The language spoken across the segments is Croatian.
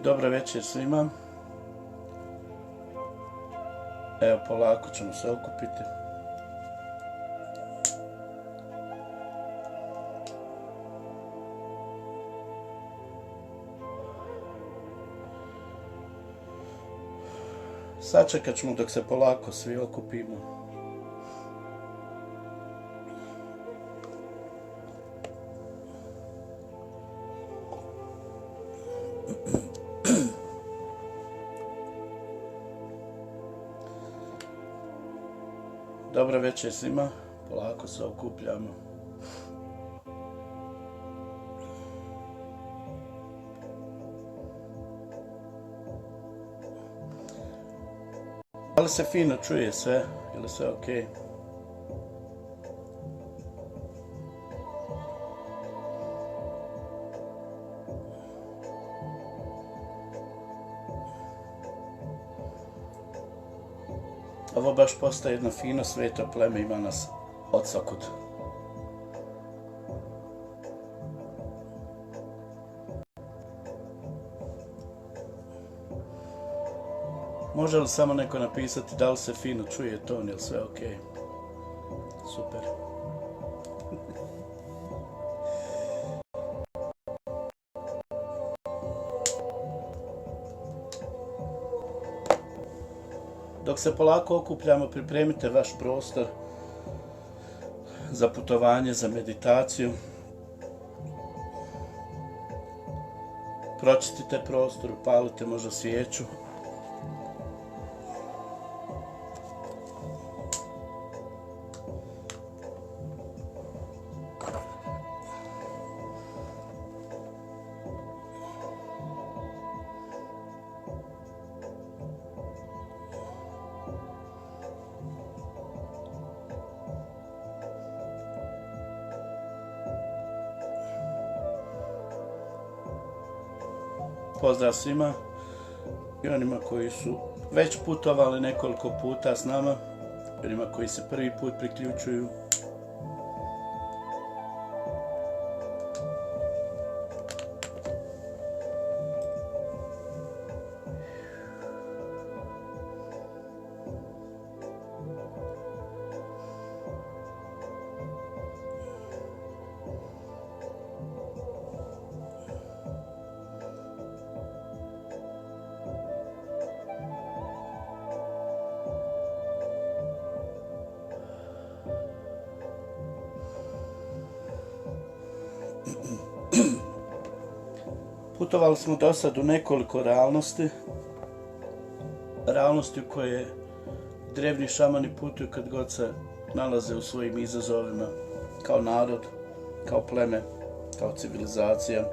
Dobro večer svima. Evo, polako ćemo se okupiti. Sačekat ćemo dok se polako svi okupimo. Dobro večer svima, polako se okupljamo. Da li se fino čuje sve? Ili sve ok? Ovo baš postaje jedno fino sveto pleme, ima nas od svakud. Može li samo neko napisati da li se fino čuje ton ili sve ok? Super. Dok se polako okupljamo, pripremite vaš prostor za putovanje, za meditaciju. Pročistite prostor, upalite možda svijeću. Pozdrav svima i onima koji su već putovali nekoliko puta s nama, i onima koji se prvi put priključuju. Putovali smo do sad u nekoliko realnosti u koje drevni šamani putuju kad god se nalaze u svojim izazovima, kao narod, kao pleme, kao civilizacija.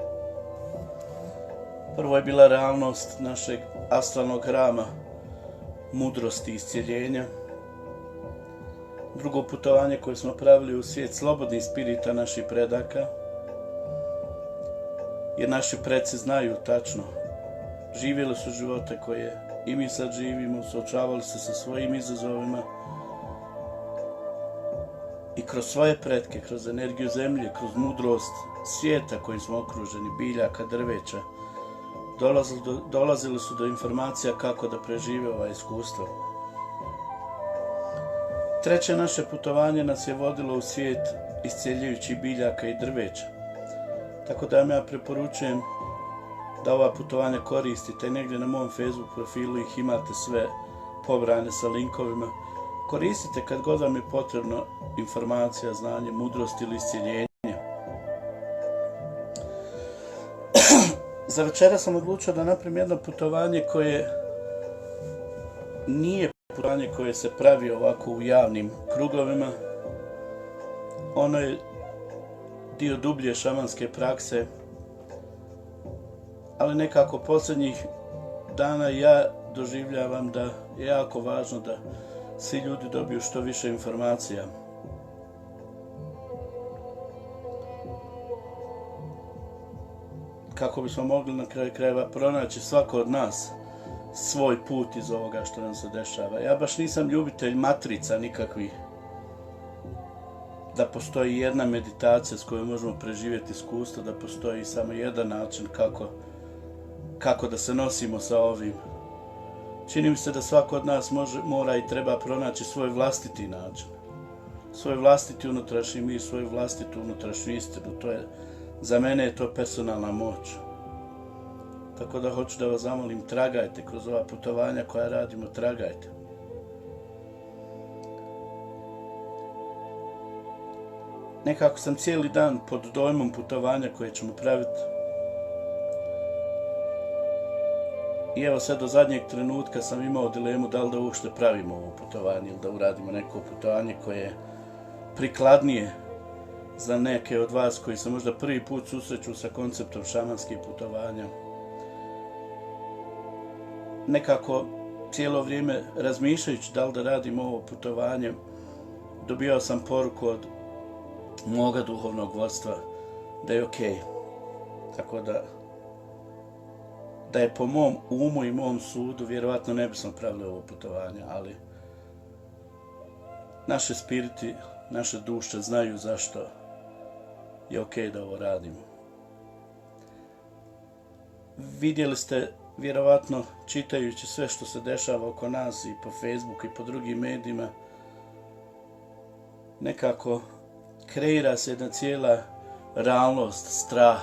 Prvo je bila realnost našeg astralnog hrama, mudrosti i iscjeljenja. Drugo putovanje koje smo pravili u svijet slobodnih spirita naših predaka, jer naši preci znaju tačno, živjeli su živote koje i mi sad živimo, suočavali se sa svojim izazovima i kroz svoje pretke, kroz energiju zemlje, kroz mudrost svijeta kojim smo okruženi, biljaka, drveća, dolazili su do informacija kako da prežive ova iskustva. Treće naše putovanje nas je vodilo u svijet iscjeljujućih biljaka i drveća. Tako da vam ja preporučujem da ova putovanja koristite. Negdje na mom Facebook profilu ih imate sve pobrane sa linkovima. Koristite kad god vam je potrebno informacija, znanje, mudrost ili iscjeljenje. Za večera sam odlučio da napravim jedno putovanje koje nije putovanje koje se pravi ovako u javnim krugovima. Ono je dio dublje šamanske prakse, ali nekako posljednjih dana ja doživljavam da je jako važno da svi ljudi dobiju što više informacija. Kako bismo mogli na kraju krajeva pronaći svako od nas svoj put iz ovoga što nam se dešava. Ja baš nisam ljubitelj matrica nikakvih, da postoji jedna meditacija s kojom možemo preživjeti iskustvo, da postoji samo jedan način kako da se nosimo sa ovim. Čini mi se da svako od nas mora i treba pronaći svoj vlastiti način. Svoj vlastiti unutrašnji mir, svoju vlastitu unutrašnju istinu. Za mene je to personalna moć. Tako da hoću da vas zamolim, tragajte kroz ova putovanja koja radimo, tragajte. Nekako sam cijeli dan pod dojmom putovanja koje ćemo praviti. I evo sad do zadnjeg trenutka sam imao dilemu da li da uopšte pravimo ovo putovanje ili da uradimo neko putovanje koje je prikladnije za neke od vas koji se možda prvi put susreću sa konceptom šamanskih putovanja. Nekako cijelo vrijeme razmišljajući da li da radim ovo putovanje, dobijao sam poruku od moga duhovnog vodstva da je okej. Tako da je po mom umu i mom sudu vjerovatno ne bismo pravili ovo putovanje, ali naše spiriti, naše duše znaju zašto je okej da ovo radimo. Vidjeli ste vjerovatno čitajući sve što se dešava oko nas i po Facebooku i po drugim medijima, nekako kreira se jedna cijela realnost, strah.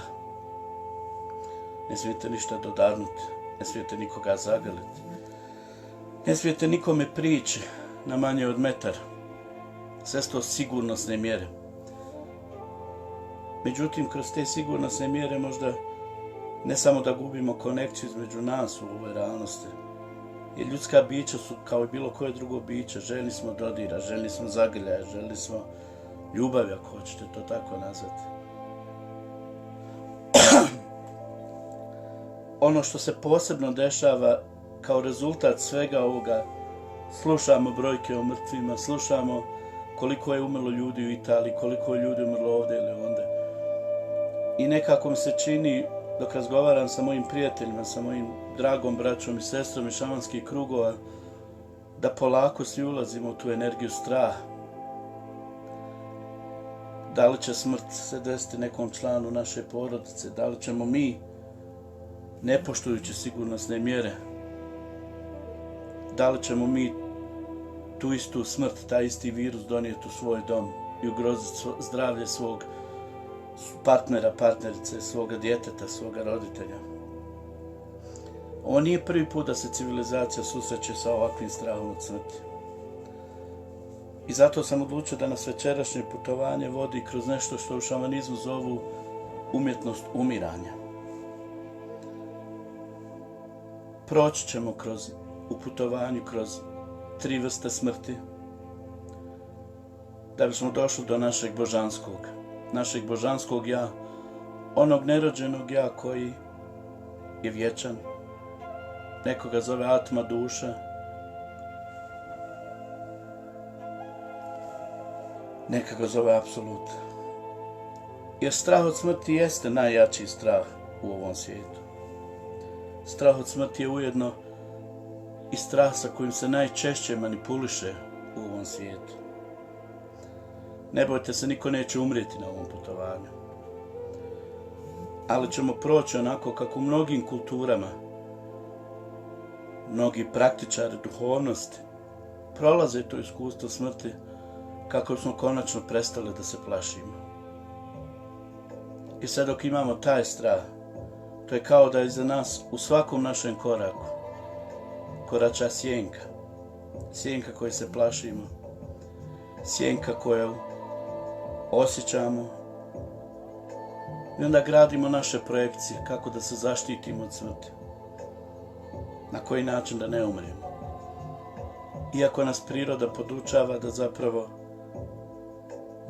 Ne smijete ništa dodarnuti, ne smijete nikoga zagrliti, ne smijete nikome prići na manje od metar. Sve su to sigurnosne mjere. Međutim, kroz te sigurnosne mjere možda ne samo da gubimo konekciju između nas u ovoj realnosti, jer ljudska bića su kao i bilo koje drugo biće, željni smo dodira, željni smo zagrljaja, željni smo ljubavi, ako hoćete to tako nazvati. Ono što se posebno dešava kao rezultat svega ovoga, slušamo brojke o mrtvima, slušamo koliko je umrlo ljudi u Italiji, koliko je ljudi umrlo ovdje ili ondje. I nekako mi se čini, dok razgovaram sa mojim prijateljima, sa mojim dragom braćom i sestrom iz šamanskih krugova, da polako svi ulazimo u tu energiju straha. Da li će smrt se desiti nekom članu naše porodice, da li ćemo mi, ne poštujući sigurnosne mjere, da li ćemo mi tu istu smrt, taj isti virus donijeti u svoj dom i ugroziti zdravlje svog partnera, partnerice, svoga djeteta, svoga roditelja. Ovo nije prvi put da se civilizacija susreće sa ovakvim strahom od smrti. I zato sam odlučio da nas večerašnje putovanje vodi kroz nešto što u šamanizmu zovu umjetnost umiranja. Proći ćemo u putovanju kroz 3 vrste smrti, da bismo došli do našeg božanskog ja, onog nerođenog ja koji je vječan, nekoga zove atma, duša, neka ga zove apsolut. Jer strah od smrti jeste najjači strah u ovom svijetu. Strah od smrti je ujedno i strah sa kojim se najčešće manipuliše u ovom svijetu. Ne bojte se, niko neće umrijeti na ovom putovanju. Ali ćemo proći onako kako u mnogim kulturama, mnogi praktičari duhovnosti prolaze to iskustvo smrti kako smo konačno prestali da se plašimo. I sad dok imamo taj strah, to je kao da iza nas u svakom našem koraku korača sjenka. Sjenka koju se plašimo. Sjenka koju osjećamo. I onda gradimo naše projekcije kako da se zaštitimo od smrti. Na koji način da ne umrijemo. Iako nas priroda podučava da zapravo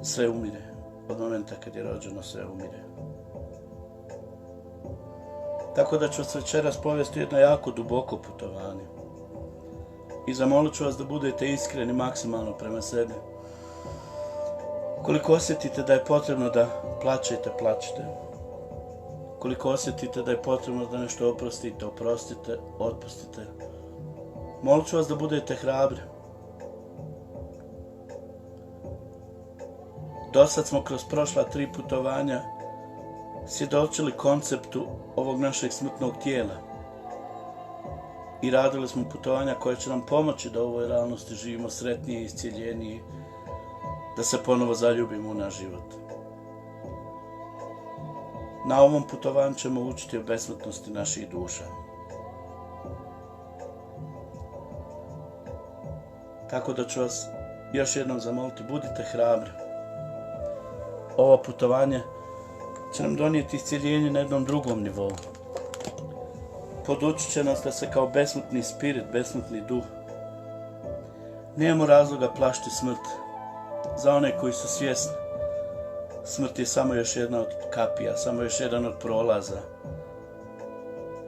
sve umire. Od momenta kad je rođeno sve umire. Tako da ću vas večeras povesti jedno jako duboko putovanje. I zamolit ću vas da budete iskreni maksimalno prema sebi. Koliko osjetite da je potrebno da plačete, plačite. Koliko osjetite da je potrebno da nešto oprostite, oprostite, otpustite. Molit ću vas da budete hrabri. Dosad smo kroz prošla 3 putovanja svjedočili konceptu ovog našeg smrtnog tijela. i radili smo putovanja koja će nam pomoći da u ovoj realnosti živimo sretnije i iscijeljeniji, da se ponovo zaljubimo u naš život. Na ovom putovanju ćemo učiti o besmrtnosti naših duša. Tako da ću vas još jednom zamoliti, budite hrabri. Ovo putovanje će nam donijeti iscijeljenje na jednom drugom nivou. Podučit će nas da se kao besmrtni spirit, besmrtni duh, nemamo razloga plašiti smrt. Za one koji su svjesni, smrt je samo još jedna od kapija, samo još jedan od prolaza.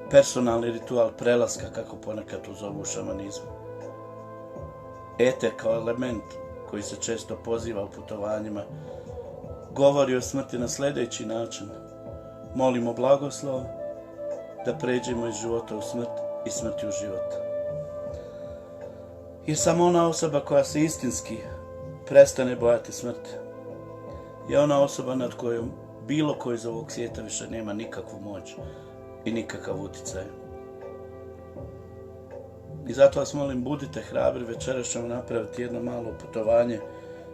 Personalni ritual prelaska, kako ponekad to zovu u šamanizmu. Eter kao element koji se često poziva u putovanjima govori o smrti na sljedeći način. Molimo blagoslov da pređemo iz života u smrt i smrti u život. Jer samo ona osoba koja se istinski prestane bojati smrti je ona osoba nad kojom bilo koji iz ovog svijeta više nema nikakvu moć i nikakav utjecaj. I zato vas molim, budite hrabri, večeras ćemo napraviti jedno malo putovanje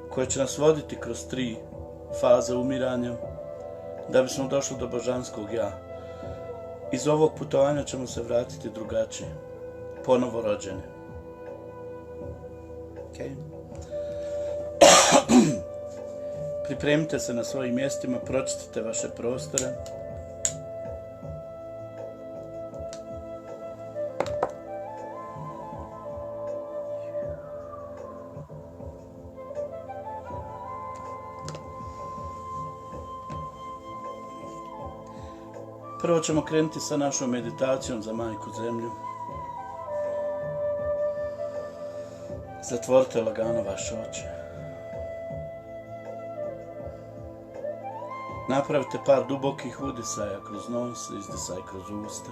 koje će nas voditi kroz 3 faze umiranja da bismo došli do božanskog ja. Iz ovog putovanja ćemo se vratiti drugačije, ponovo rođeni. Okay. Pripremite se na svojim mjestima, pročistite vaše prostore. Prvo ćemo krenuti sa našom meditacijom za Majku Zemlju. Zatvorite lagano vaše oči. Napravite par dubokih udisaja kroz nos, izdisaj kroz usta.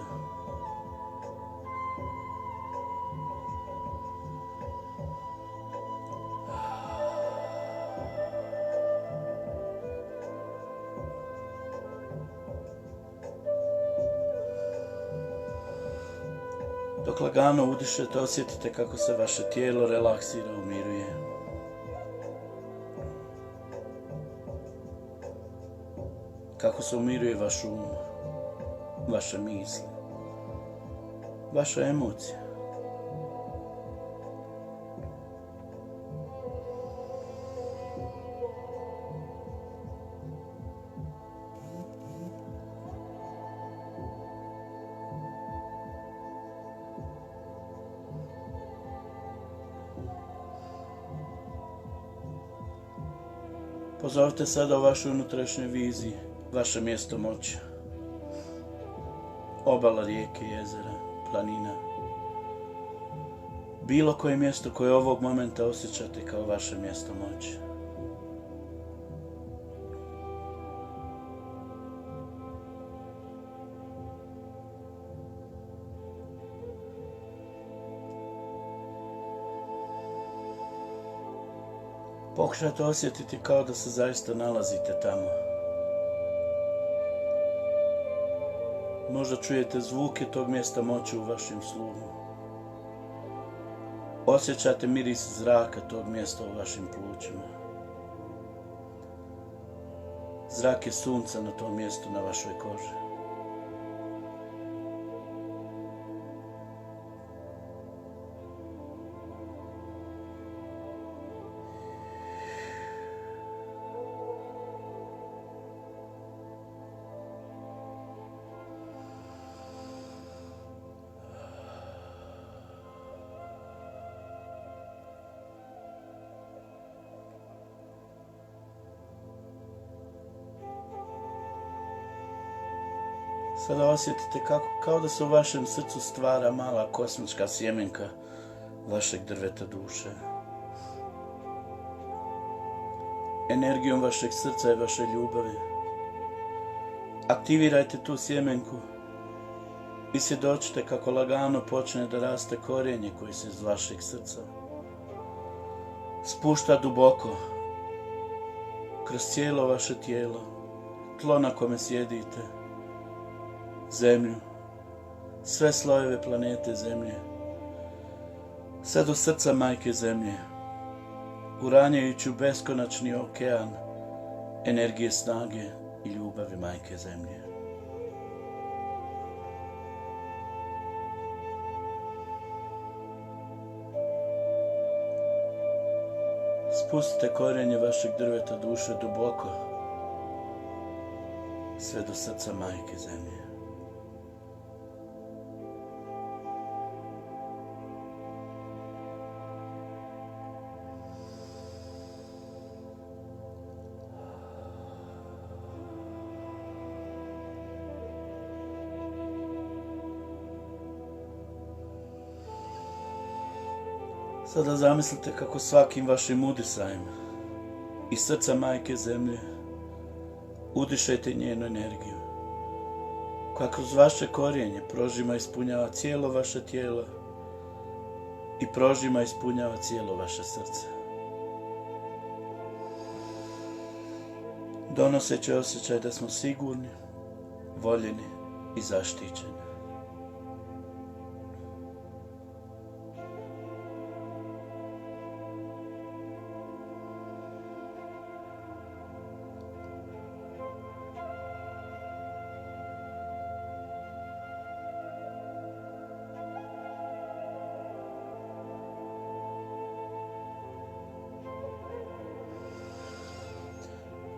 Dok lagano udišete, osjetite kako se vaše tijelo relaksira, umiruje. Kako se umiruje vaš um, vaše misli, vaše emocije. Pozovite sada u vašoj unutrašnjoj viziji vaše mjesto moći. Obala rijeke, jezera, planina. Bilo koje mjesto koje ovog momenta osjećate kao vaše mjesto moći. Pokušajte osjetiti kao da se zaista nalazite tamo. Možda čujete zvuke tog mjesta moći u vašem sluhu. Osjećate miris zraka tog mjesta u vašim plućima. Zrak je sunca na tom mjestu na vašoj koži. Sada osjetite kao da se u vašem srcu stvara mala kosmička sjemenka vašeg drveta duše. Energijom vašeg srca i vaše ljubavi aktivirajte tu sjemenku i svjedočite kako lagano počne da raste korijenje koji se iz vašeg srca spušta duboko kroz cijelo vaše tijelo, tlo na kome sjedite, zemlju, sve slojeve planete Zemlje, sve do srca Majke Zemlje, uranjajući u beskonačni okean energije snage i ljubavi Majke Zemlje. Spustite korijenje vašeg drveta duše duboko, sve do srca Majke Zemlje. Sada zamislite kako svakim vašim udisajem iz srca Majke Zemlje udišajte njenu energiju, koja kroz vaše korijenje prožima i ispunjava cijelo vaše tijelo i prožima i ispunjava cijelo vaše srce, donoseći osjećaj da smo sigurni, voljeni i zaštićeni.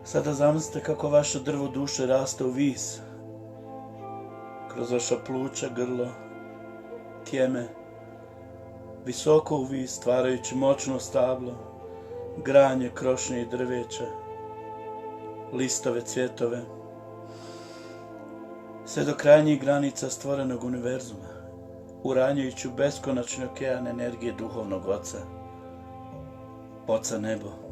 Sada zamislite kako vaše drvo duše raste u vis, kroz vaša pluća, grlo, tjeme, visoko u vis, stvarajući moćno stablo, granje, krošnje i drveća, listove, cvjetove, sve do krajnjih granica stvorenog univerzuma, uranjajući u beskonačni okean energije duhovnog Oca, Oca Nebo,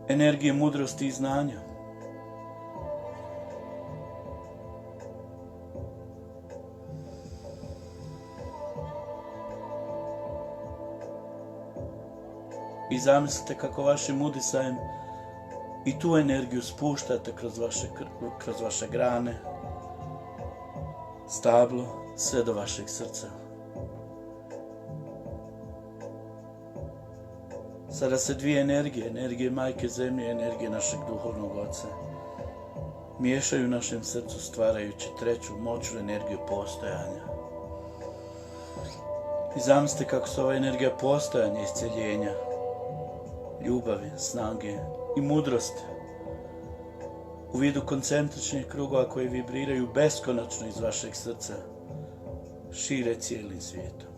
energije mudrosti i znanja. I zamislite kako vašim udisajem i tu energiju spuštate kroz vaše grane, stablo, sve do vašeg srca. Sada se dvije energije, energije Majke Zemlje i energije našeg duhovnog Oca, miješaju u našem srcu stvarajući treću moćnu energiju postojanja. I zamislite kako se ova energija postojanja, iscjeljenja, ljubavi, snage i mudrosti u vidu koncentričnih krugova koji vibriraju beskonačno iz vašeg srca šire cijelim svijetom.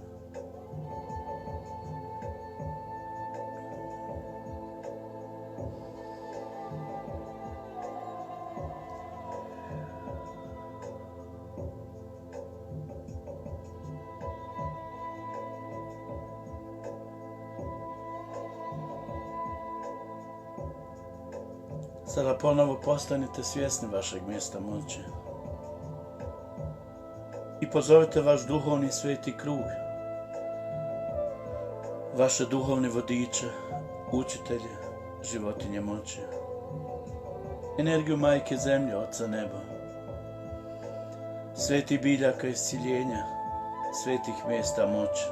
Sada ponovo postanite svjesni vašeg mjesta moći i pozovite vaš duhovni sveti krug, vaše duhovne vodiče, učitelje, životinje moći, energiju Majke Zemlje, Oca Neba, svetih biljaka isciljenja, svetih mjesta moći,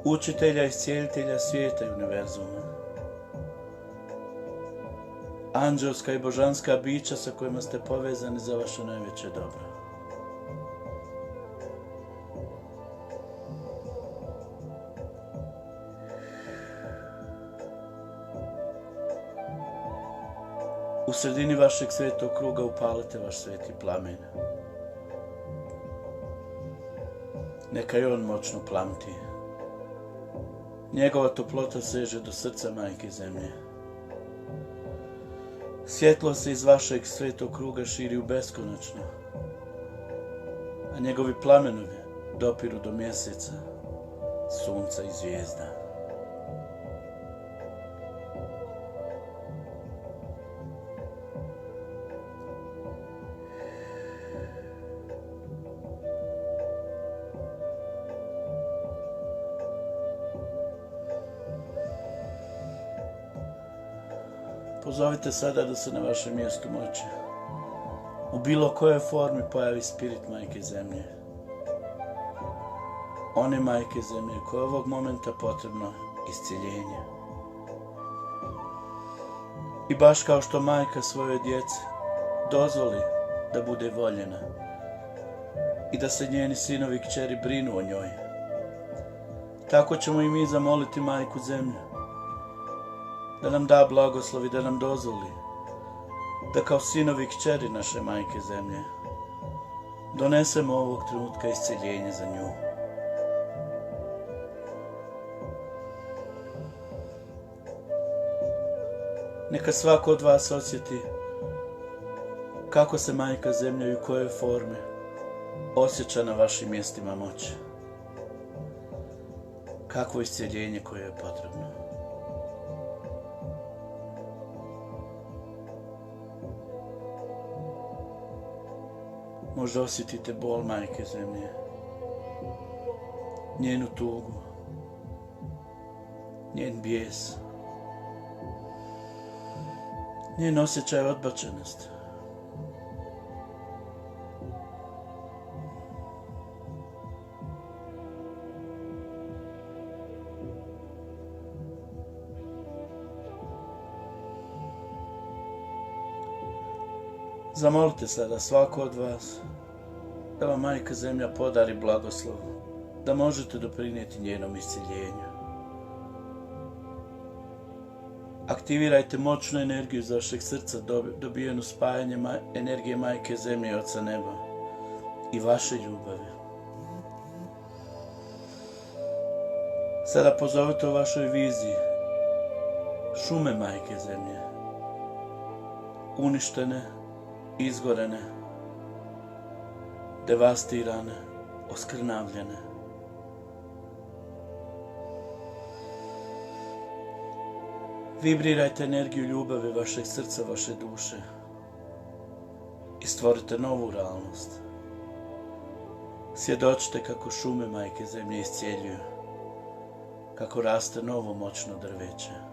učitelja i iscijelitelja svijeta i univerzuma, anđelska i božanska bića sa kojima ste povezani za vaše najveće dobro. U sredini vašeg svetog kruga upalite vaš sveti plamen. Neka i on moćno plamti. Njegova toplota seže do srca Majke Zemlje. Svjetlo se iz vašeg svetog kruga širi u beskonačno, a njegovi plamenovi dopiru do mjeseca, sunca i zvijezda. Pozovite sada da se na vašem mjestu moći u bilo kojoj formi pojavi spirit Majke Zemlje. one majke zemlje koje je ovog momenta potrebno iscjeljenje. I baš kao što majka svojoj djeci dozvoli da bude voljena i da se njeni sinovi i kćeri brinu o njoj, tako ćemo i mi zamoliti majku zemlju da nam da blagoslov i da nam dozvoli da kao sinovi i kćeri naše majke zemlje donesemo ovog trenutka iscjeljenje za nju. Neka svako od vas osjeti kako se majka zemlja i u kojoj formi osjeća na vašim mjestima moći. Kakvo iscjeljenje koje je potrebno. Možda osjetite bol majke zemlje, njenu tugu, njen bijes, njen osjećaj odbačenosti. Zamolite sada svako od vas da vam majka zemlja podari blagoslov, da možete doprinijeti njenom iscjeljenju. Aktivirajte moćnu energiju iz vašeg srca dobijenu spajanjem energije majke zemlje i oca neba i vaše ljubavi. Sada pozovite u vašoj viziji šume majke zemlje, uništene, izgorene, devastirane, oskrnavljene. Vibrirajte energiju ljubavi vašeg srca, vaše duše i stvorite novu realnost. Svjedočite kako šume majke zemlje iscjeljuju, kako raste novo moćno drveće.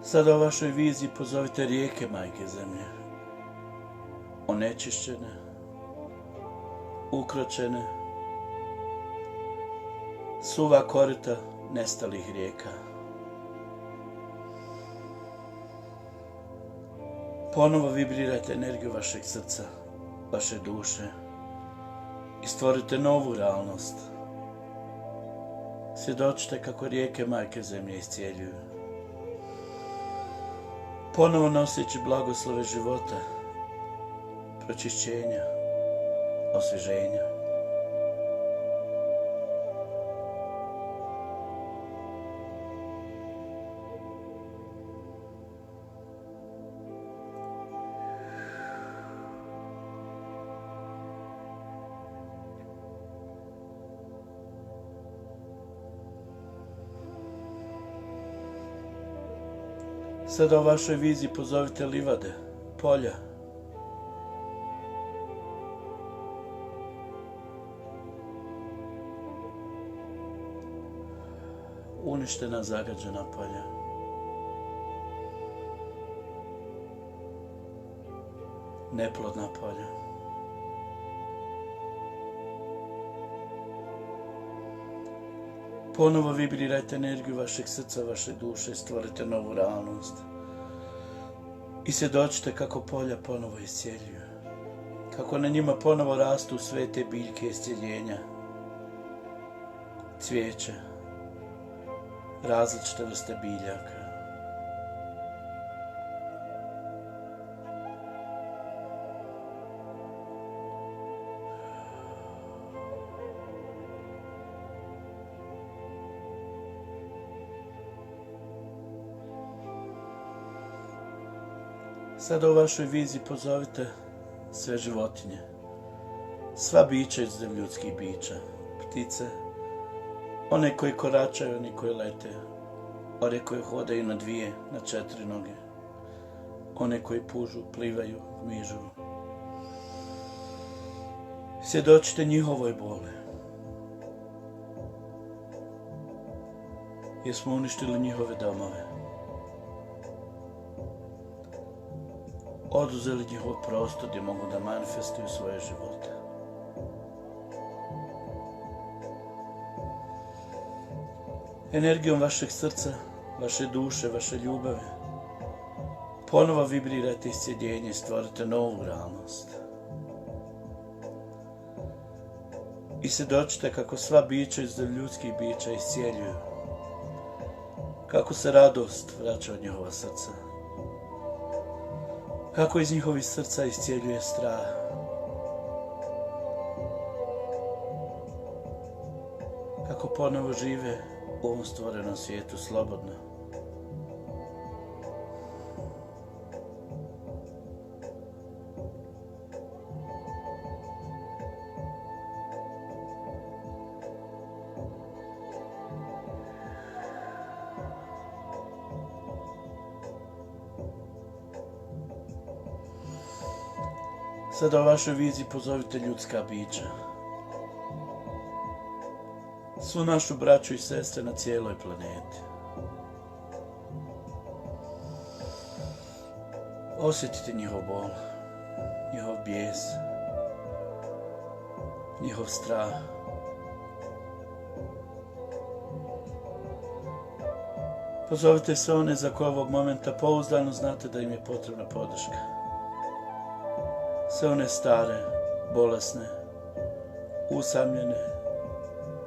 Sada u vašoj viziji pozovite rijeke majke zemlje, onečišćene, ukročene, suva korita nestalih rijeka. Ponovo vibrirajte energiju vašeg srca, vaše duše i stvorite novu realnost. Svjedočite kako rijeke majke zemlje iscjeljuju. Ponovo noseći blagoslove života, pročišćenja, osvježenja. Sada u vašoj viziji pozovite livade, polja. Uništena, zagađena polja. Neplodna polja. Ponovo vibrirajte energiju vašeg srca, vaše duše i stvorite novu realnost. I svjedočite kako polja ponovo iscjeljuju. Kako na njima ponovo rastu svete biljke iscjeljenja. Cvijeće. Različite vrste biljaka. Sada u vašoj viziji pozovite sve životinje, sva bića iz ljudskih bića, ptice, One koji koračaju, oni koji lete, one koji hodaju na dvije, na četiri noge, one koji pužu, plivaju, mižu. Svjedočite njihovoj boli, jer smo uništili njihove domove, oduzeli njihov prostor gdje mogu da manifestuju svoje živote. Energijom vašeg srca, vaše duše, vaše ljubave, ponovo vibrirajte iscijeljenje i stvorite novu realnost. I svjedočite kako sva bića iz ljudskih bića iscijeljuju, kako se radost vraća od njihova srca, kako iz njihovih srca iscijeljuje strah, kako ponovo žive u ovom stvorenom svijetu slobodno. Sada u vašoj viziji pozovite ljudska bića, svu našu braću i sestre na cijeloj planeti. Osjetite njihov bol, njihov bijes, njihov strah. Pozovite sve one za koje ovog momenta pouzdano znate da im je potrebna podrška. Sve one stare, bolesne, usamljene,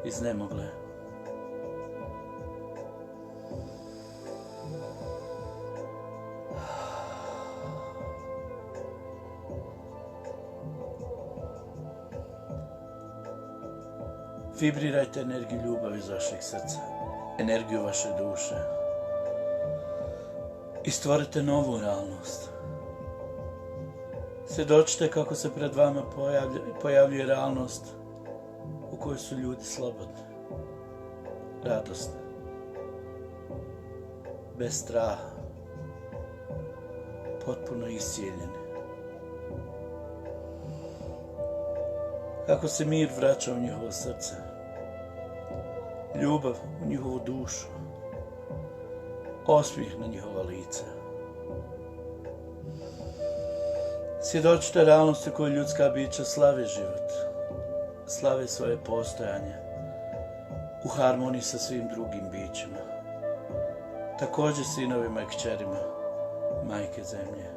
iznemogle. Vibrirajte energiju ljubavi iz vašeg srca, energiju vaše duše i stvorite novu realnost. Svjedočite kako se pred vama pojavljuje realnost u kojoj su ljudi slobodni, radosni, bez straha, potpuno iscijeljeni. Kako se mir vraća u njihovo srce, ljubav u njihovu dušu, osmijeh na njihova lica. Svjedočite realnosti koju ljudska bića slave život, slave svoje postojanje u harmoniji sa svim drugim bićima, također sinovima i kćerima Majke Zemlje.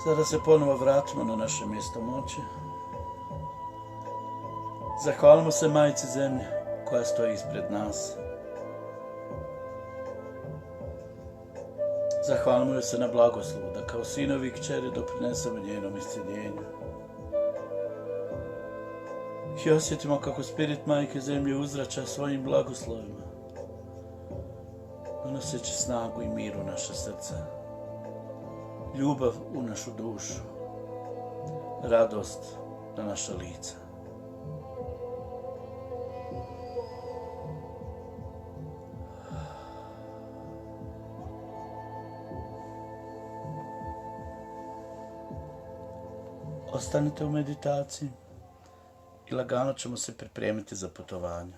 Sada se ponovo vratimo na naše mjesto moći. Zahvalimo se Majci Zemlje koja stoji ispred nas. Zahvalimo joj se na blagoslovu da kao sinovi i kćeri doprinesemo njenom iscjeljenju. I osjetimo kako Spirit Majke Zemlje uzvraća svojim blagoslovima, donoseći snagu i mir u naše srca, ljubav u našu dušu, radost na naša lica. Ostanite u meditaciji i lagano ćemo se pripremiti za putovanje.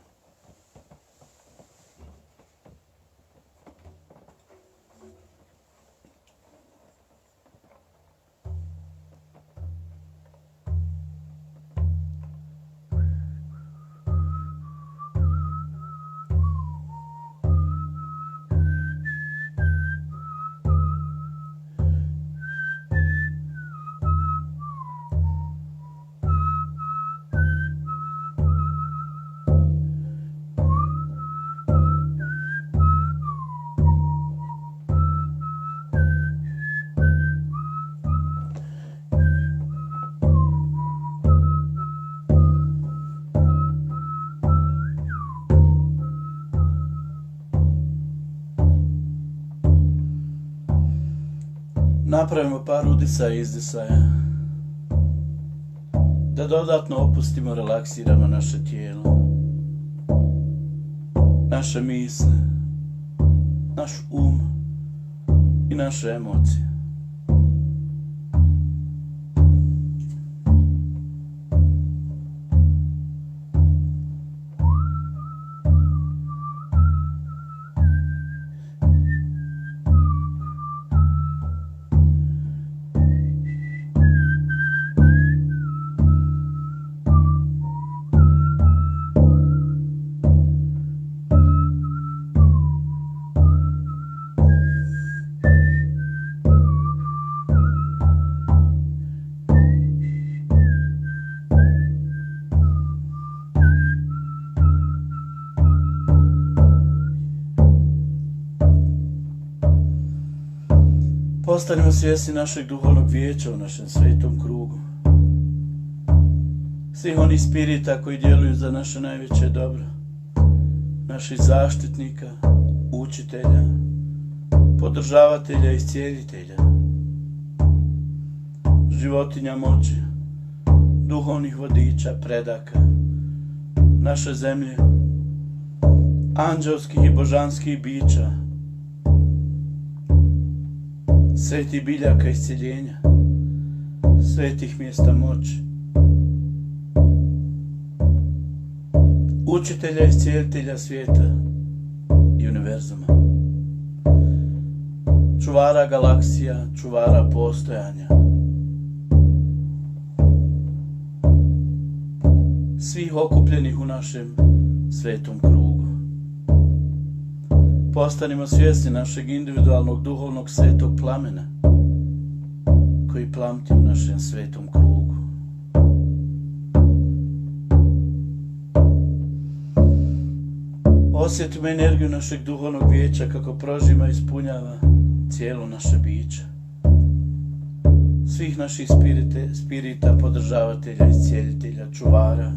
napravimo par udisa i izdisaja, da dodatno opustimo, relaksiramo naše tijelo, naše misle, naš i naše emocije. Postanimo svjesni našeg duhovnog vijeća u našem svetom krugu. Svih onih spirita koji djeluju za naše najveće dobro. Naših zaštitnika, učitelja, podržavatelja i iscijelitelja. Životinja moći, duhovnih vodiča, predaka, naše zemlje, anđelskih i božanskih bića, svetih biljaka iscjeljenja, svetih mjesta moći, učitelja i iscijelitelja svijeta i univerzuma, čuvara galaksija, čuvara postojanja, svih okupljenih u našem svetom krugu. Postanimo svjesni našeg individualnog duhovnog svetog plamena koji plamti u našem svetom krugu. Osjetimo energiju našeg duhovnog vijeća kako prožima i ispunjava cijelo naše biće. Svih naših spirita, podržavatelja, iscijelitelja, čuvara,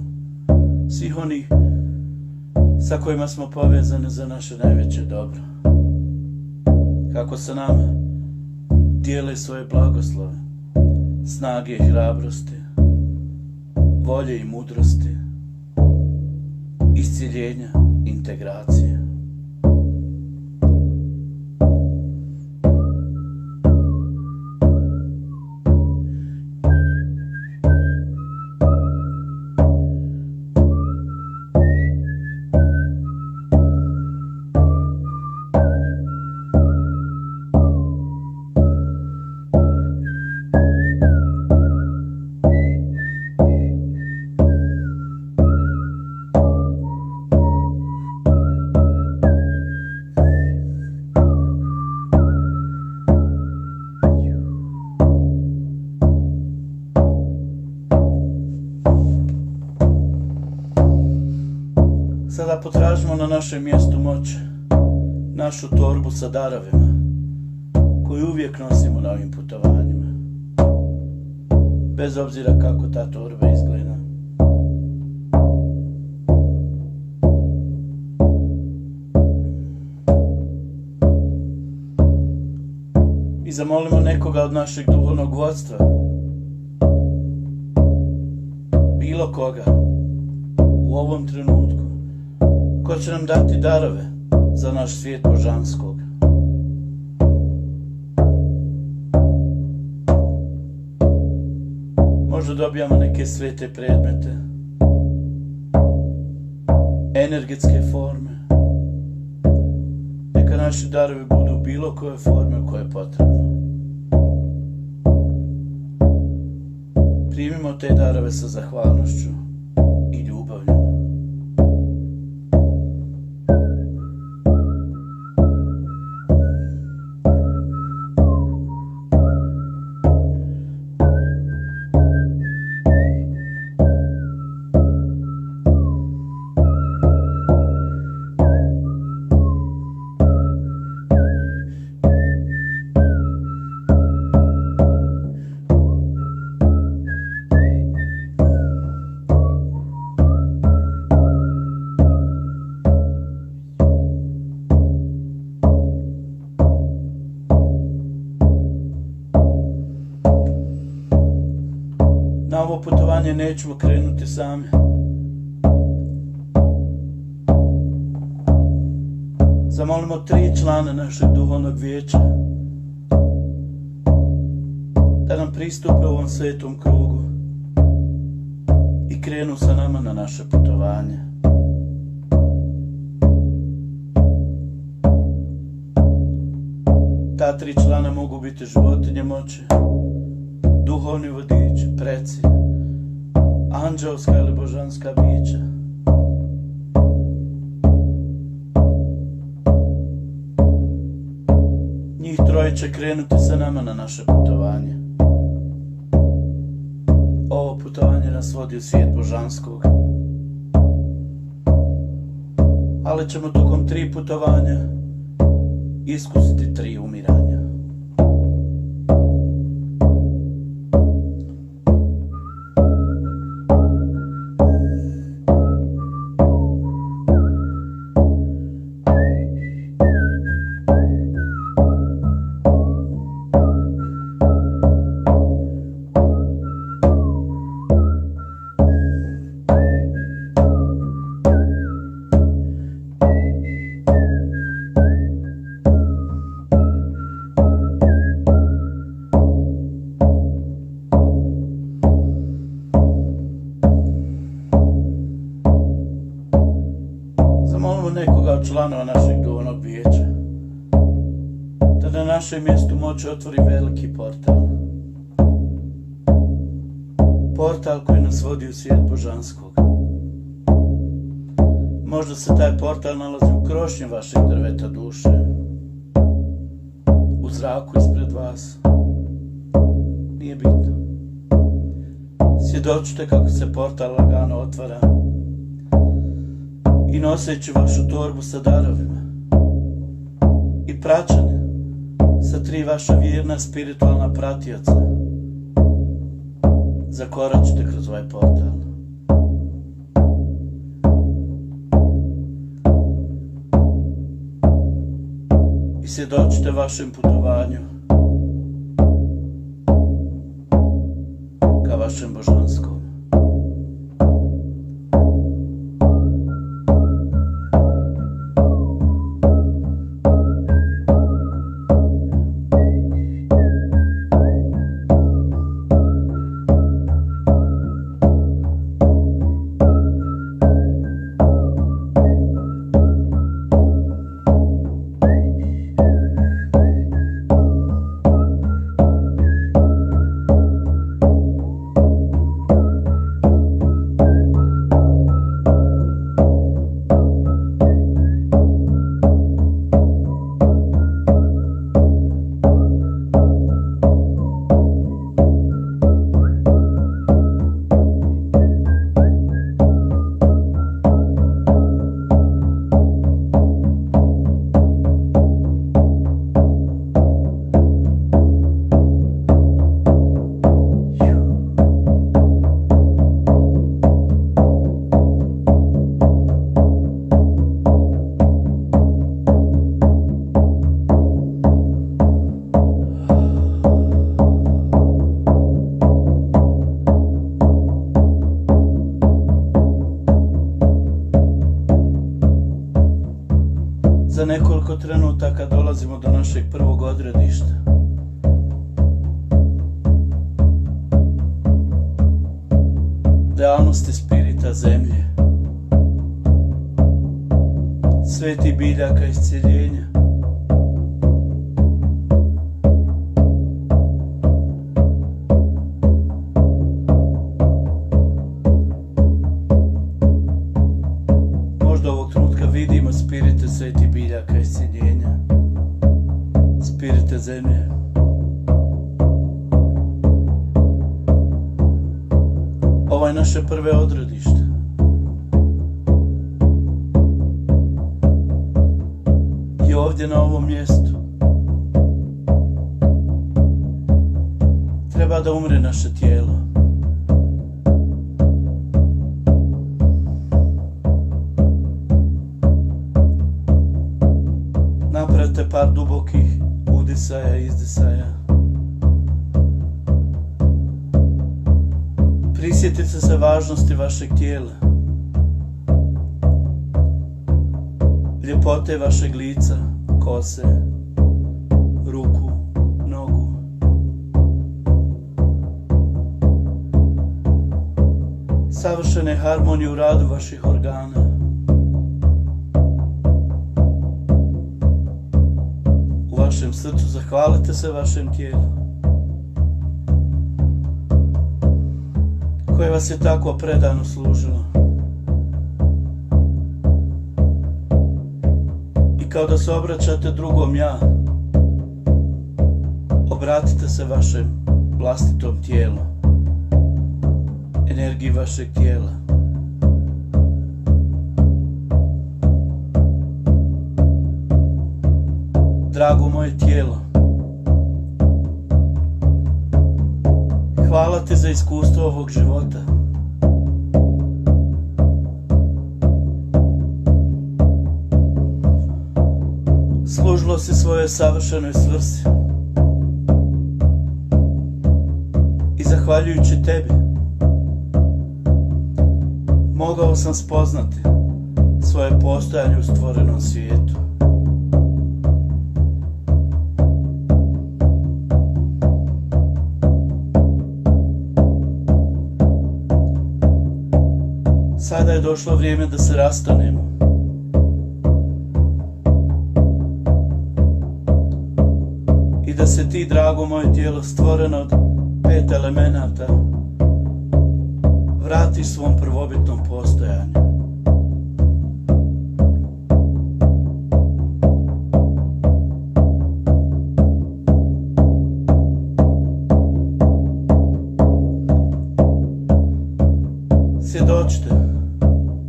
svih onih sa kojima smo povezani za naše najveće dobro. Kako sa nama dijele svoje blagoslove, snage i hrabrosti, volje i mudrosti, iscjeljenja, integracije. Sada potražimo na našem mjestu moći našu torbu sa darovima koju uvijek nosimo na ovim putovanjima, bez obzira kako ta torba izgleda. I zamolimo nekoga od našeg duhovnog vodstva, bilo koga u ovom trenutku, ko će nam dati darove za naš svijet božanskog. Možda dobijamo neke svete predmete, energetske forme. Neka naši darovi budu bilo koje forme u koje je potrebno. Primimo te darove sa zahvalnošću i ljubavlju. ovo putovanje nećemo krenuti sami. Zamolimo 3 člana našeg duhovnog vijeća da nam pristupe ovom svetom krugu i krenu sa nama na naše putovanje. Ta 3 člana mogu biti životinje moći, duhovni vodiči, preci, anđelska ili božanska bića. Njih 3 će krenuti sa nama na naše putovanje. Ovo putovanje nas vodi u svijet božanskog. Ali ćemo tokom 3 putovanja iskusiti 3 umiranja. Zamolimo nekoga od članova našeg duhovnog vijeća da na našem mjestu moći otvori veliki portal. Portal koji nas vodi u svijet božanskog. Možda se taj portal nalazi u krošnji vašeg drveta duše, u zraku ispred vas. Nije bitno. Svjedočite kako se portal lagano otvara i noseći vašu torbu sa darovima i praćeni sa 3 vaša vjerna spiritualna pratioca, zakoračite kroz ovaj portal. I svjedočite vašem putovanju ka vašem božanskom. Za nekoliko trenutaka dolazimo do našeg prvog odredišta. Realnosti spirita zemlje, sveti biljaka iscjeljenja. Možda ovog trenutka vidimo spirite sveti biljaka iscjeljenja, spirite zemlje. Ovo je naše prve odredište. I ovdje na ovom mjestu treba da umre naše tijelo. Napravite par dubokih udisaja i izdisaja. Prisjetite se važnosti vašeg tijela, ljepote vašeg lica, kose, ruku, nogu. Savršene harmonije u radu vaših organa. U vašem srcu zahvalite se vašem tijelu, koje vas je tako predano služilo. I kao da se obraćate drugom ja, obratite se vašem vlastitom tijelu, energiji vašeg tijela. Drago moje tijelo, hvala ti za iskustvo ovog života. Služilo si svojoj savršenoj svrsi i zahvaljujući tebi mogao sam spoznati svoje postojanje u stvorenom svijetu. Sada je došlo vrijeme da se rastanemo. I da se ti, drago moje tijelo, stvoreno od 5 elemenata, vratiš svom prvobitnom postojanju. Svjedočite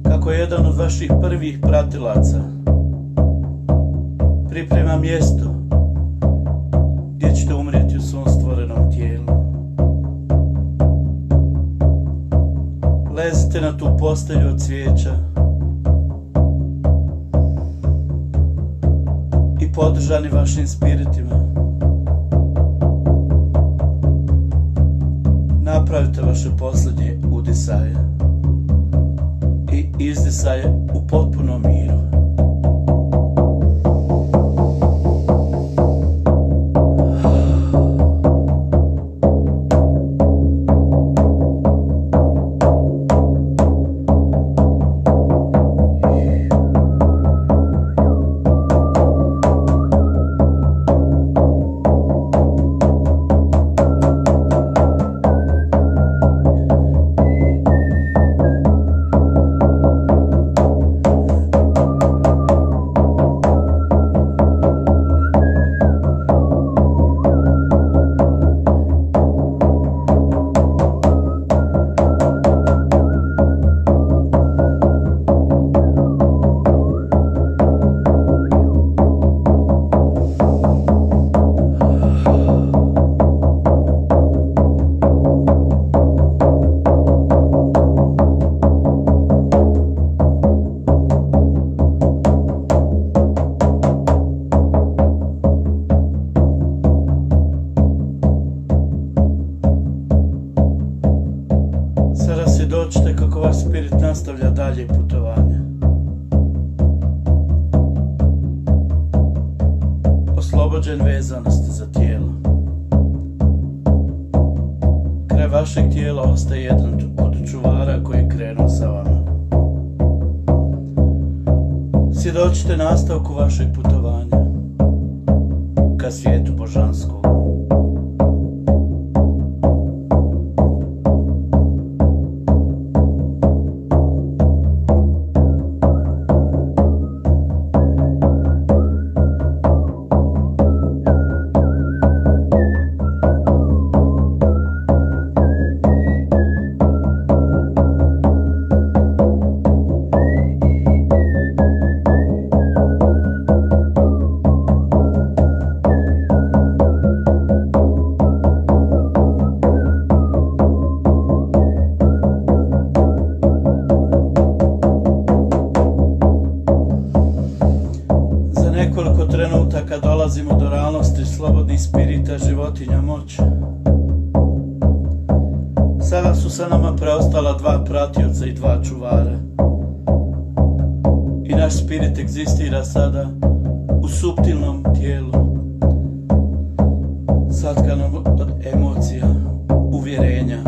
kako jedan od vaših prvih pratilaca priprema mjesto gdje ćete umrijeti u svom stvorenom tijelu. Lezite na tu postelju od cvijeća i podržani vašim spiritima napravite vaše posljednje udisaje i izdisaje u potpunom miru. Svjedočite kako vaš spirit nastavlja dalje putovanje. Oslobođen vezanosti za tijelo. Kraj vašeg tijela ostaje jedan od čuvara koji je krenuo sa vama. Svjedočite nastavku vašeg putovanja ka svijetu božanskog. Nekoliko trenutaka dolazimo do realnosti slobodnih spirita životinja moći. Sada su su sa nama preostala 2 pratioca i 2 čuvara. I naš spirit egzistira sada u suptilnom tijelu, satkanom od emocija, uvjerenja.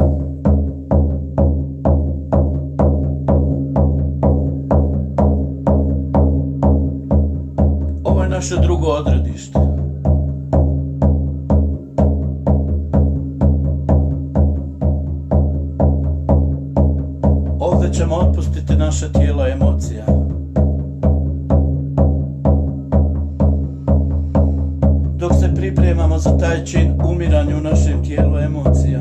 Ovo je naše drugo odredište. Ovdje ćemo otpustiti naše tijelo emocija. Dok se pripremamo za taj čin umiranja u našem tijelu emocija,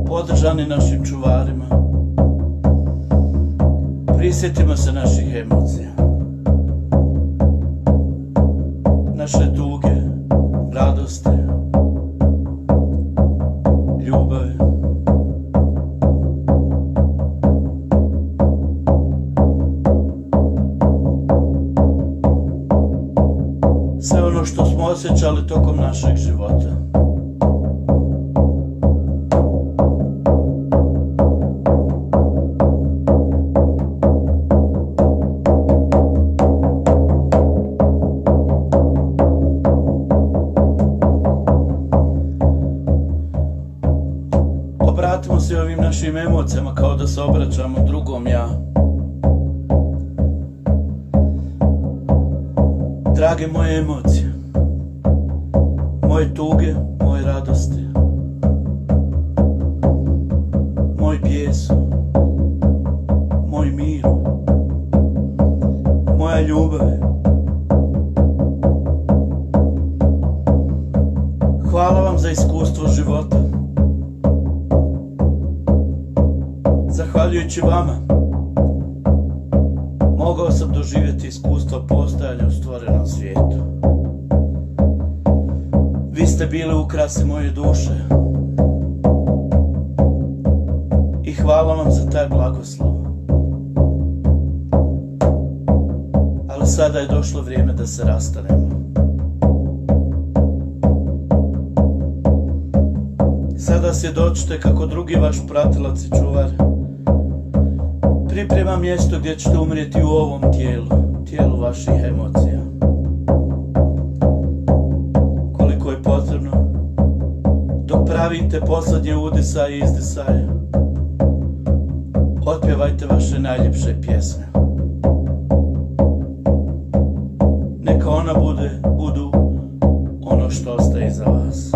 podržani našim čuvarima, prisjetimo se naših emocija, naše tuge, radosti, ljubavi. Sve ono što smo osjećali tokom našeg života. Obratimo se ovim našim emocijama kao da se obraćamo drugom ja. Drage moje emocije, moje tuge, moje radosti, moj bijes, moj mir, moja ljubav. Hvala vam za iskustvo života. Zahvaljujući vama mogao sam doživjeti iskustvo postojanja u stvorenom svijetu. Vi ste bili ukrasi moje duše i hvala vam za taj blagoslov. Ali sada je došlo vrijeme da se rastanemo. Sada svjedočite kako drugi vaš pratilac i čuvar priprema mjesto gdje ćete umrijeti u ovom tijelu vaših emocija. Koliko je potrebno, dok pravite posljednje udisaje i izdisaje, otpjevajte vaše najljepše pjesme. Neka ona budu ono što ostaje iza vas.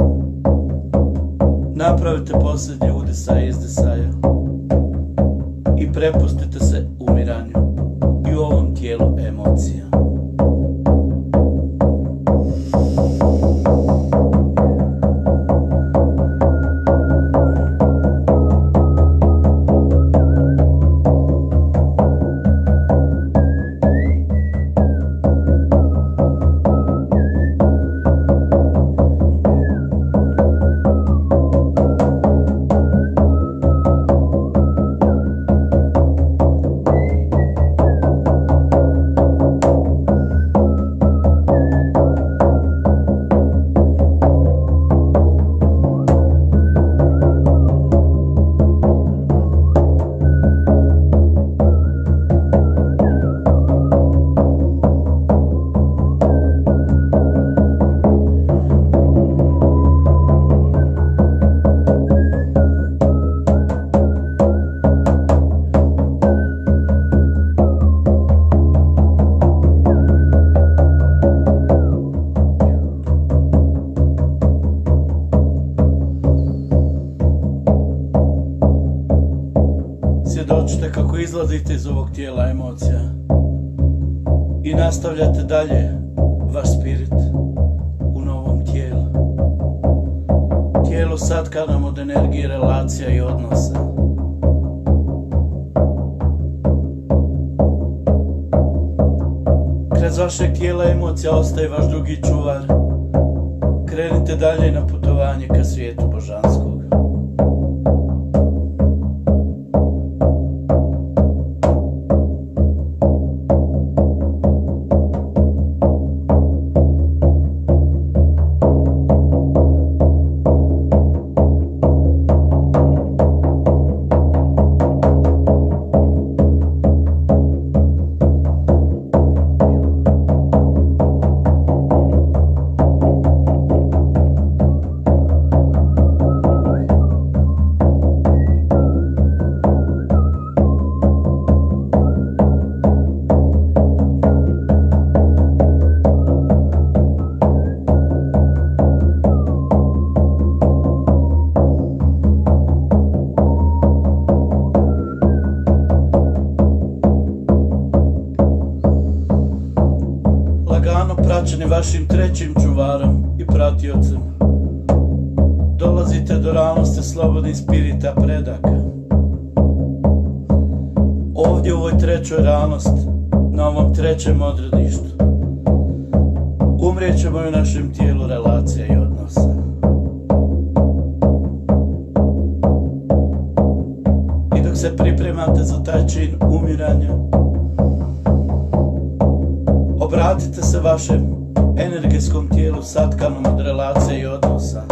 Napravite posljednje udisaje i izdisaje i prepustite se umiranju i u ovom tijelu emocija. Svjedočite kako izlazite iz ovog tijela emocija i nastavljate dalje vaš spirit u novom tijelu. Tijelo satkano od energije, relacija i odnosa. Krez vašeg tijela emocija ostaje vaš drugi čuvar. Krenite dalje na putovanje ka svijetu božanskog. praćeni vašim trećim čuvarom i pratiocem, dolazite do realnosti slobodnih spirita predaka. Ovdje u ovoj trećoj realnosti, na ovom trećem odredištu, umrijet ćemo i u našem tijelu relacija i odnosa. I dok se pripremate za taj čin umiranja, obratite se vašem energetskom tijelu satkanom od relacije i odnosa,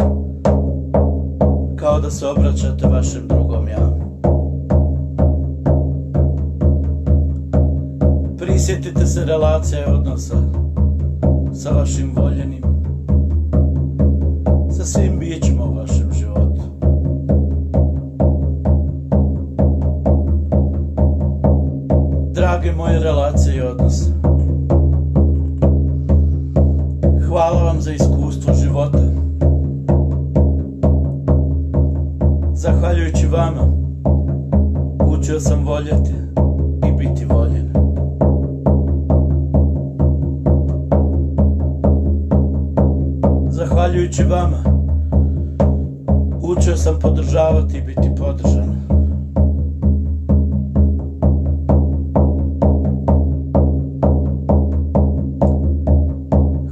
kao da se obraćate vašem drugom ja. Prisjetite se relacija i odnosa sa vašim voljenim, sa svim bićima u vašem životu. Drage moje relacije i odnose, hvala vam za iskustvo života. Zahvaljujući vama, učio sam voljeti i biti voljen. Zahvaljujući vama, učio sam podržavati i biti podržan.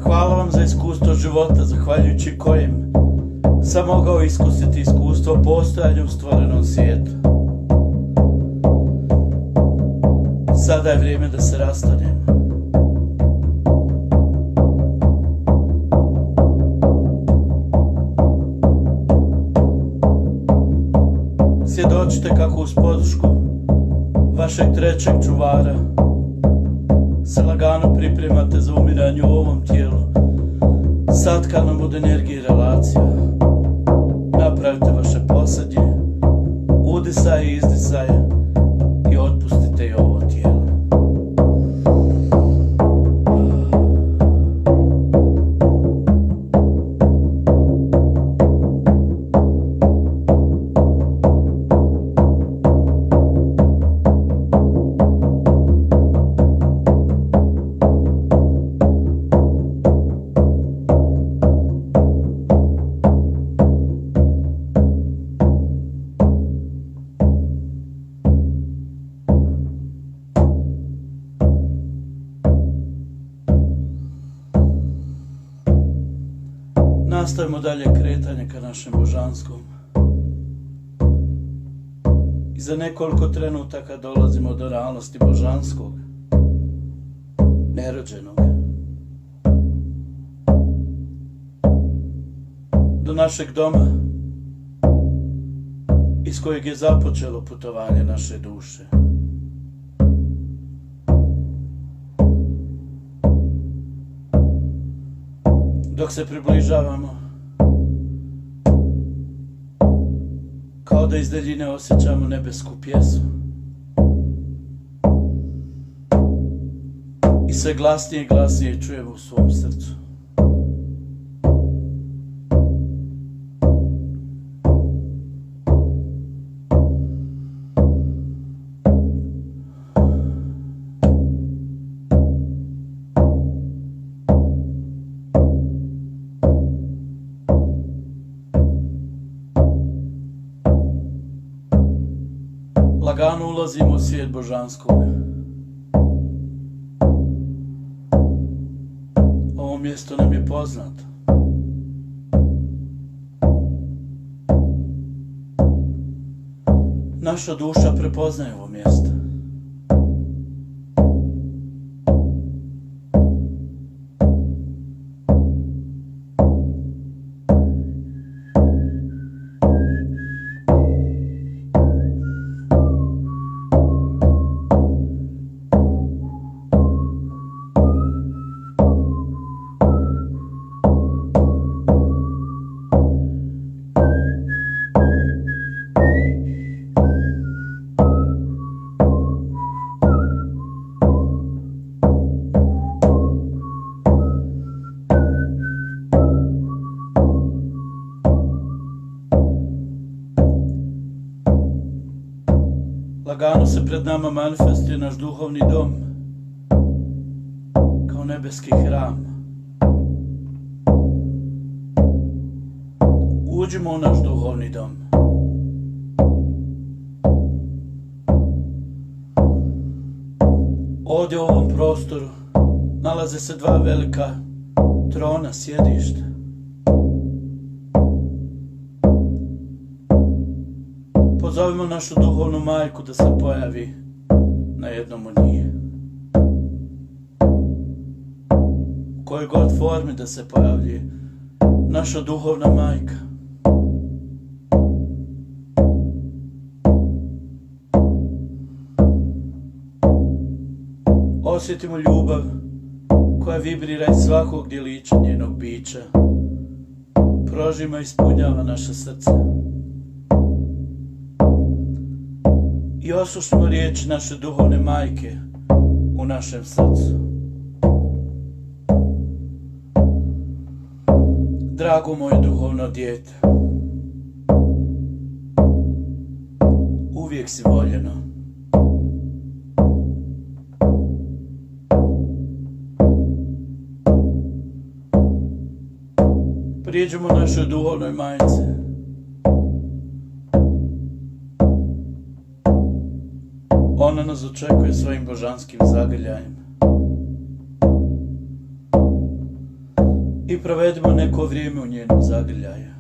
Hvala vam za iskustvo života, zahvaljujući kojem sam mogao iskusiti iskustvo postojanja u stvorenom svijetu. Sada je vrijeme da se rastanemo. Svjedočite kako uz podršku vašeg trećeg čuvara se lagano pripremate za umiranje u ovom tijelu, satkanom od energije i relacija. Napravite vaše posljednje udisaje i izdisaje i otpustite i ovo tijelo. Nastavimo dalje kretanje ka našem božanskom. I za nekoliko trenutaka dolazimo do realnosti božanskog, nerođenog. Do našeg doma, iz kojeg je započelo putovanje naše duše. Dok se približavamo, kao da iz daljine osjećamo nebesku pjesmu. I sve glasnije i glasnije čujemo u svom srcu. Lagano ulazimo u svijet božanskog. Ovo mjesto nam je poznato. Naša duša prepoznaje ovo mjesto. Lagano se pred nama manifestuje naš duhovni dom, kao nebeski hram. Uđimo u naš duhovni dom. Ovdje u ovom prostoru nalaze se dva velika trona, sjedišta. Pozovimo našu duhovnu majku da se pojavi na jednom od njih. U kojoj god formi da se pojavljuje naša duhovna majka. Osjetimo ljubav koja vibrira iz svakog djelića njenog bića. Prožima i ispunjava naše srce. I oslušnimo riječi naše duhovne majke u našem srcu. Drago moje duhovno dijete, uvijek si voljeno. Prijeđemo našoj duhovnoj majci. Ona nas očekuje svojim božanskim zagrljajem. I provedemo neko vrijeme u njenom zagrljaju.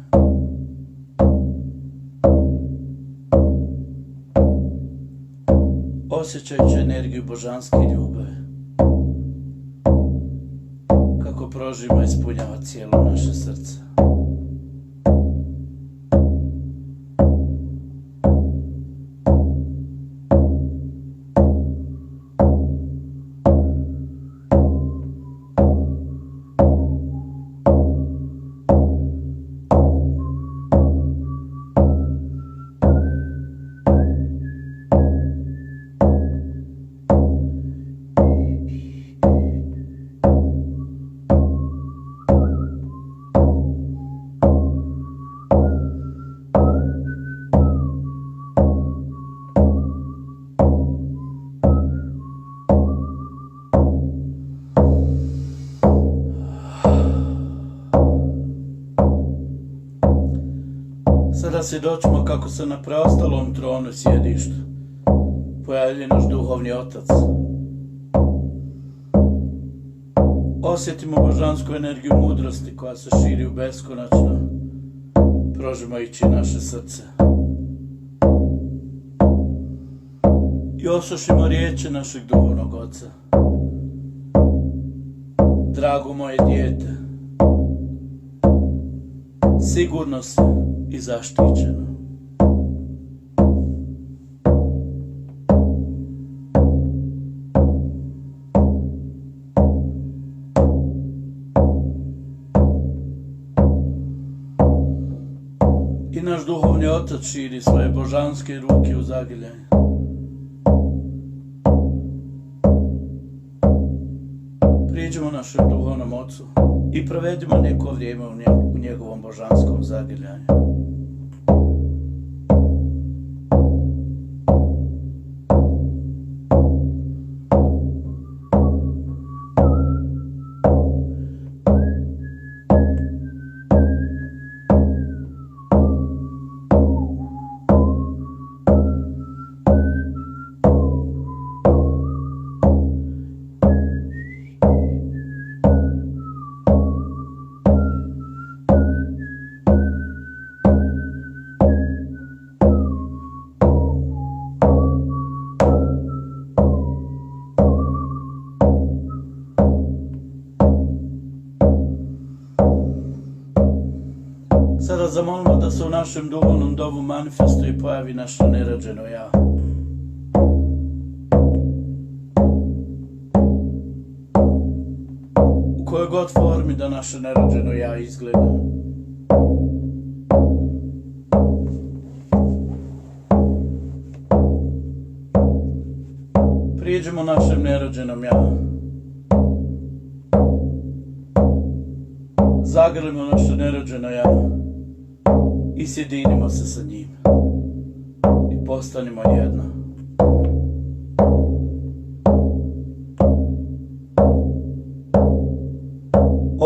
Osjećajući energiju božanske ljubave. Kako prožima i ispunjava cijelo naše srce. Sada svjedočimo kako se na preostalom tronu sjedištu pojavljuje naš duhovni otac. Osjetimo božansku energiju mudrosti koja se širi u beskonačno, prožimajući naše srce. I oslušimo riječi našeg duhovnog oca. Drago moje dijete, sigurno si i zaštićeno. I naš duhovni otac širi svoje božanske ruke u zagrljaj. Priđemo našem duhovnom ocu i provedimo neko vrijeme u njegovom božanskom zagrljaju. Sada zamolimo da se u našem duhovnom domu manifestuje i pojavi naše nerođeno ja. U kojoj god formi da naše nerođeno ja izgleda. Priđemo našem nerođenom ja. Zagrlimo naše nerođeno ja. I sjedinimo se sa njim. I postanimo jedno.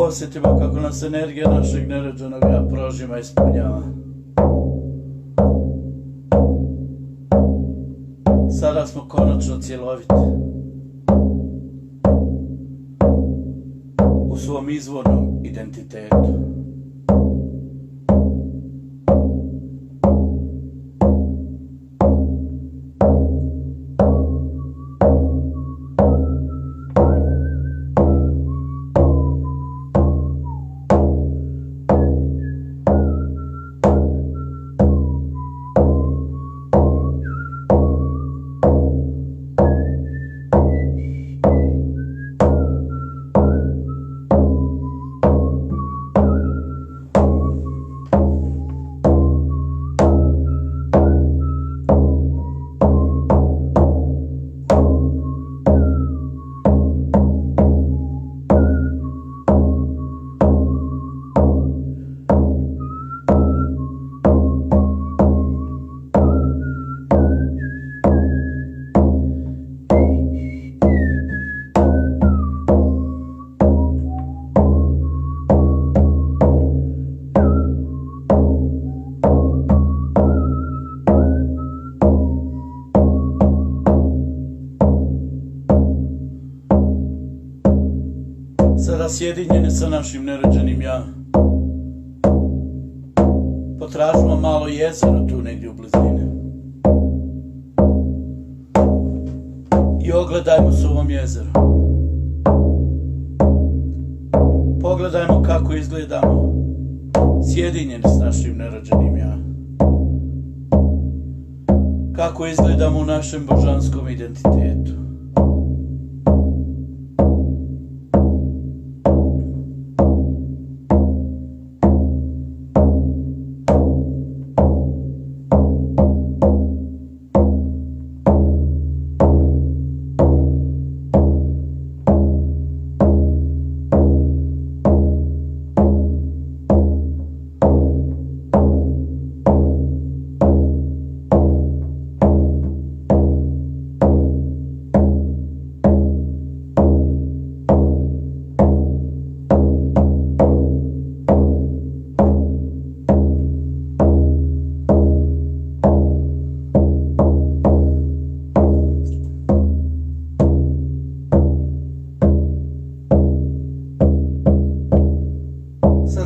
osjetimo kako nas energija našeg nerođenog ja prožima i ispunjava. Sada smo konačno cjeloviti. U svom izvornom identitetu. Sada sjedinjeni sa našim nerođenim ja. Potražimo malo jezero tu negdje u blizini. I ogledajmo se u ovom jezeru. Pogledajmo kako izgledamo sjedinjeni s našim nerođenim ja. Kako izgledamo u našem božanskom identitetu.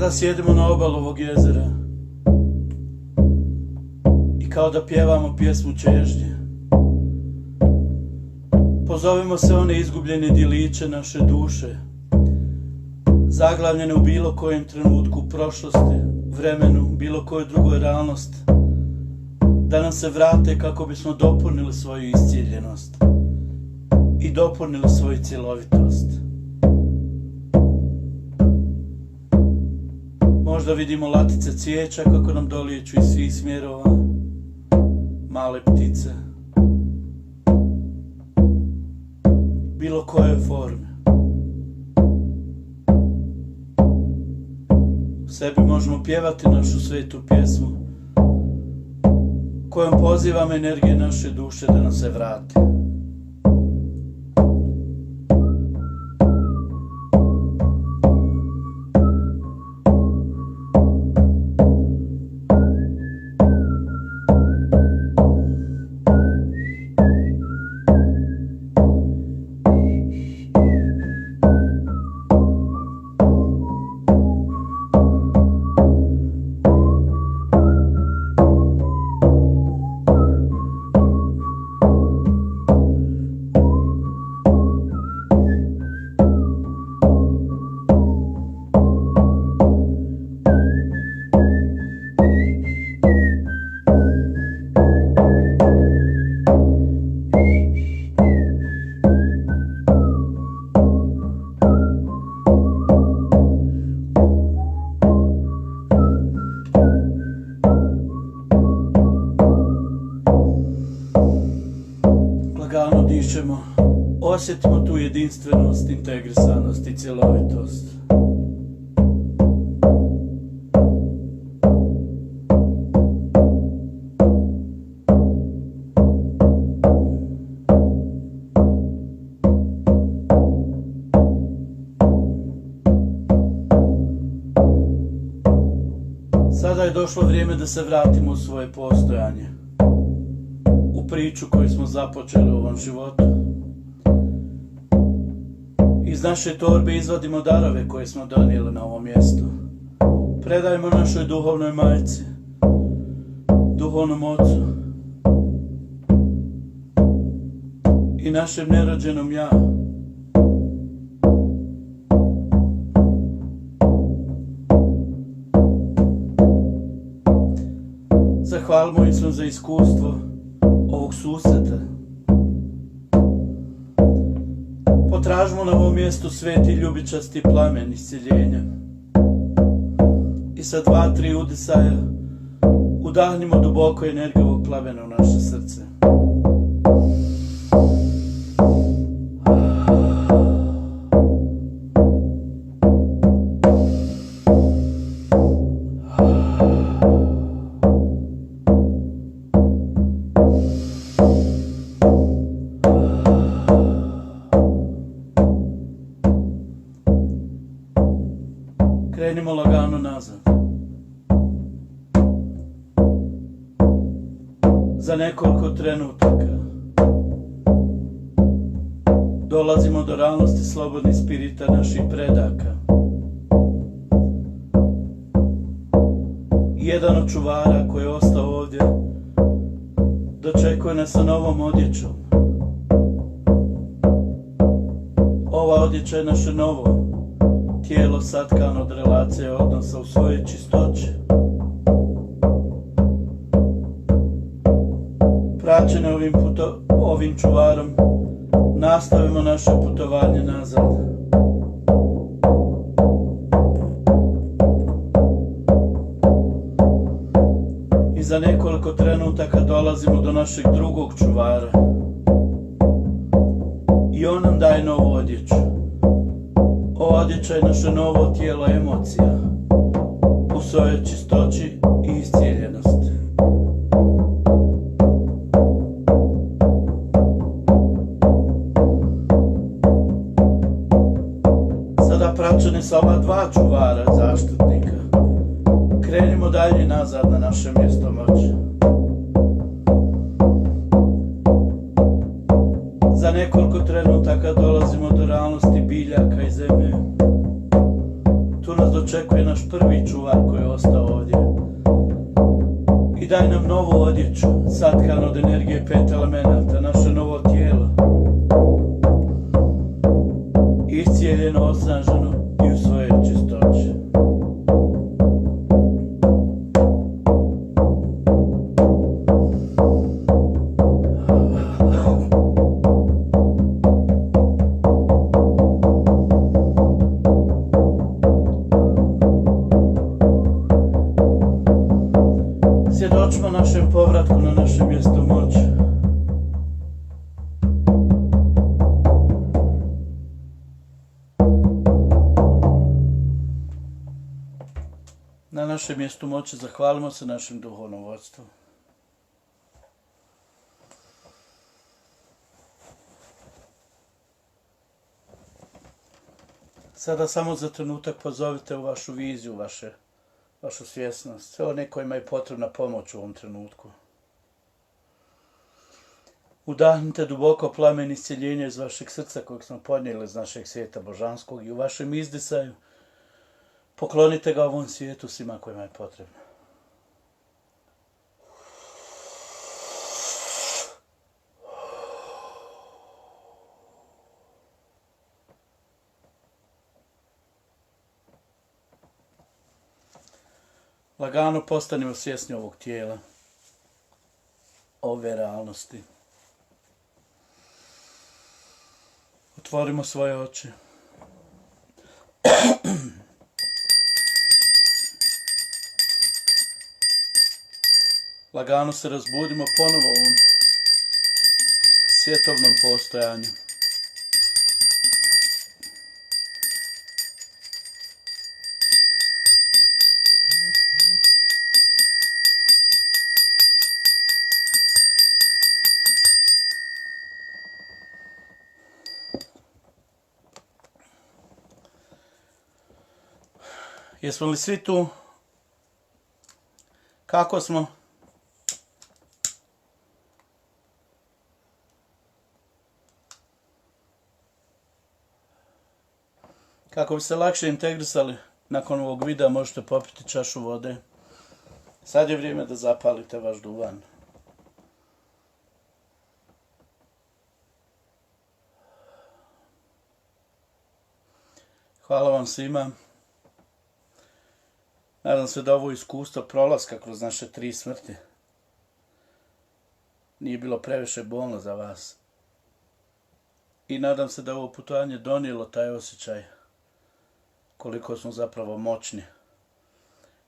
Sada sjedimo na obalu ovog jezera i kao da pjevamo pjesmu čežnje. Pozovimo se one izgubljene djeliće naše duše, zaglavljene u bilo kojem trenutku prošlosti, vremenu, bilo kojoj drugoj realnosti, da nam se vrate kako bismo dopunili svoju iscijeljenost i dopunili svoju cjelovitost. Možda vidimo latice cvijeća kako nam dolijeću iz svih smjerova, male ptice, bilo koje forme. U sebi možemo pjevati našu svetu pjesmu kojom pozivamo energije naše duše da nam se vrati. Lagano dišemo, osjetimo tu jedinstvenost, integrisanost i cjelovitost. je došlo vrijeme da se vratimo u svoje postojanje, u priču koju smo započeli u ovom životu. Iz naše torbe izvadimo darove koje smo donijeli na ovom mjestu. Predajmo našoj duhovnoj majci, duhovnom ocu i našem nerođenom ja. Zahvalimo im za iskustvo ovog susreta. Potražimo na ovom mjestu sveti ljubičasti plamen iscjeljenja. I sa 2-3 udisaja udahnimo duboko energiju ovog plamena u naše srce. Krenimo lagano nazad. Za nekoliko trenutaka dolazimo do realnosti slobodnih spirita naših predaka. Jedan od čuvara koji je ostao ovdje dočekuje nas sa novom odjećom. Ova odjeća je naše novo tijelo satkano od relacije odnosa u svojoj čistoći. Praćene ovim čuvarom, nastavimo naše putovanje nazad. I za nekoliko trenutaka dolazimo do našeg drugog čuvara. I on nam daje novu odjeću. Ova odjeća je naše novo tijelo emocija u svojoj čistoći i iscijeljenosti. Sada praćeni sa ova 2 čuvara zaštitnika, krenimo dalje nazad na naše mjesto moći. Za nekoliko trenutaka dolazimo do realnosti biljaka i zemlje. Tu nas dočekuje naš prvi čuvar koji je ostao ovdje. I daje nam novu odjeću, satkanu od energije 5 elemenata, naše novo tijelo. Iscijeljeno, osnaženo i u svojoj čistoći. Svjedočimo našem povratku na naše mjesto moći. Na našem mjestu moći zahvalimo se našem duhovnom vodstvu. Sada samo za trenutak pozovite u vašu viziju, vašu svjesnost, sve one kojima je potrebna pomoć u ovom trenutku. Udahnite duboko plamen iscjeljenja iz vašeg srca kojeg smo podnijeli iz našeg svijeta božanskog i u vašem izdisaju poklonite ga ovom svijetu svima kojima je potrebno. Lagano postanimo svjesni ovog tijela, ove realnosti. Otvorimo svoje oči. Lagano se razbudimo ponovo u ovom svjetovnom postojanju. Jesmo li svi tu Kako smo? Kako bi se lakše integrisali nakon ovog videa, možete popiti čašu vode. Sad je vrijeme da zapalite vaš duvan. Hvala vam svima. Nadam se da ovo iskustvo prolaska kroz naše 3 smrti nije bilo previše bolno za vas. I nadam se da je ovo putovanje donijelo taj osjećaj koliko smo zapravo moćni,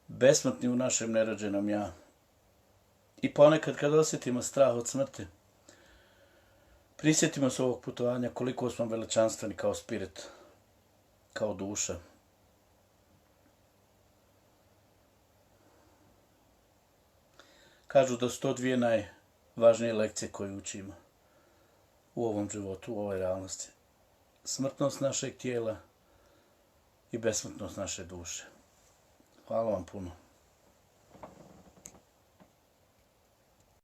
besmrtni u našem nerođenom ja. I ponekad kad osjetimo strah od smrti, prisjetimo se ovog putovanja koliko smo veličanstveni kao spirit, kao duša. Kažu da su to 2 najvažnije lekcije koje učimo u ovom životu, u ovoj realnosti. Smrtnost našeg tijela i besmrtnost naše duše. Hvala vam puno.